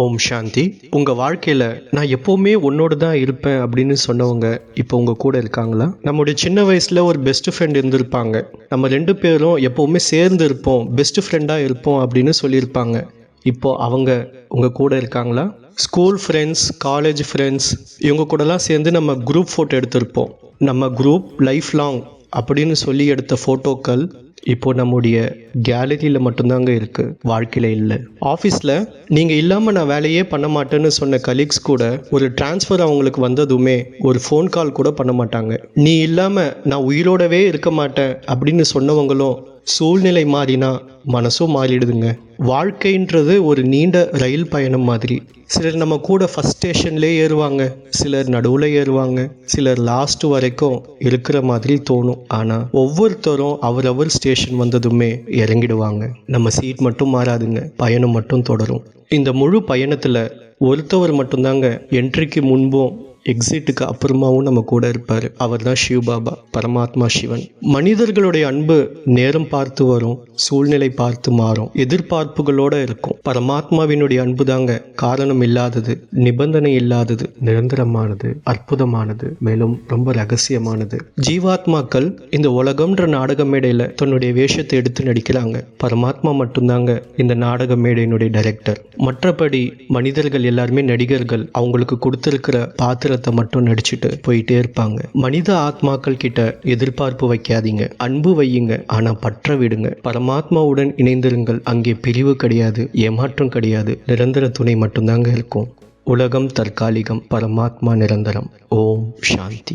ஓம் சாந்தி. உங்கள் வாழ்க்கையில் நான் எப்போவுமே உன்னோடு தான் இருப்பேன் அப்படின்னு சொன்னவங்க இப்போ உங்கள் கூட இருக்காங்களா? நம்முடைய சின்ன வயசில் ஒரு பெஸ்ட் ஃப்ரெண்ட் இருந்திருப்பாங்க. நம்ம 2 பேரும் எப்போவுமே சேர்ந்து இருப்போம், பெஸ்ட் ஃப்ரெண்டாக இருப்போம் அப்படின்னு சொல்லியிருப்பாங்க. இப்போது அவங்க உங்கள் கூட இருக்காங்களா? ஸ்கூல் ஃப்ரெண்ட்ஸ், காலேஜ் ஃப்ரெண்ட்ஸ், இவங்க கூடலாம் சேர்ந்து நம்ம குரூப் ஃபோட்டோ எடுத்திருப்போம். நம்ம குரூப் லைஃப் லாங் அப்படின்னு சொல்லி எடுத்த ஃபோட்டோக்கள் இப்போது நம்முடைய கேலரியில் மட்டும்தாங்க இருக்குது, வாழ்க்கையில் இல்லை. ஆஃபீஸில் நீங்கள் இல்லாமல் நான் வேலையே பண்ண மாட்டேன்னு சொன்ன கலீக்ஸ் கூட ஒரு டிரான்ஸ்ஃபர் அவங்களுக்கு வந்ததுமே ஒரு ஃபோன் கால் கூட பண்ண மாட்டாங்க. நீ இல்லாமல் நான் உயிரோடவே இருக்க மாட்டேன் அப்படின்னு சொன்னவங்களும் சூழ்நிலை மாறினா மனசும் மாறிடுதுங்க. வாழ்க்கைன்றது ஒரு நீண்ட ரயில் பயணம் மாதிரி. சிலர் நம்ம கூட ஃபஸ்ட் ஸ்டேஷன்லேயே ஏறுவாங்க, சிலர் நடுவில் ஏறுவாங்க, சிலர் லாஸ்ட் வரைக்கும் இருக்கிற மாதிரி தோணும். ஆனால் ஒவ்வொருத்தரும் அவரவர் ஸ்டேஷன் வந்ததுமே இறங்கிடுவாங்க. நம்ம சீட் மட்டும் மாறாதுங்க, பயணம் மட்டும் தொடரும். இந்த முழு பயணத்தில் ஒருத்தவர் மட்டும்தாங்க என்ட்ரிக்கு முன்பும் எக்ஸிட்டுக்கு அப்புறமாவும் நம்ம கூட இருப்பார். அவர் தான் சிவபாபா, பரமாத்மா சிவன். மனிதர்களுடைய அன்பு நேரம் பார்த்து வரும், சூழ்நிலை பார்த்து மாறும், எதிர்பார்ப்புகளோடு இருக்கும். பரமாத்மாவினுடைய அன்பு தாங்க காரணம் இல்லாதது, நிபந்தனை இல்லாதது, நிரந்தரமானது, அற்புதமானது, மேலும் ரொம்ப ரகசியமானது. ஜீவாத்மாக்கள் இந்த உலகம்ன்ற நாடக மேடையில் தன்னுடைய வேஷத்தை எடுத்து நடிக்கிறாங்க. பரமாத்மா மட்டும்தாங்க இந்த நாடக மேடையினுடைய டைரக்டர். மற்றபடி மனிதர்கள் எல்லாருமே நடிகர்கள். அவங்களுக்கு கொடுத்திருக்கிற பாத்திரத்தை மட்டும் நடிச்சுட்டு போயிட்டே இருப்பாங்க. மனித ஆத்மாக்கள் கிட்ட எதிர்பார்ப்பு வைக்காதீங்க, அன்பு வையுங்க, ஆனா பற்ற விடுங்க. பரமாத்மாவுடன் இணைந்திருங்கள். அங்கே பிரிவு கிடையாது, ஏமாற்றம் கிடையாது, நிரந்தர துணை மட்டும்தாங்க இருக்கும். உலகம் தற்காலிகம், பரமாத்மா நிரந்தரம். ஓம் சாந்தி.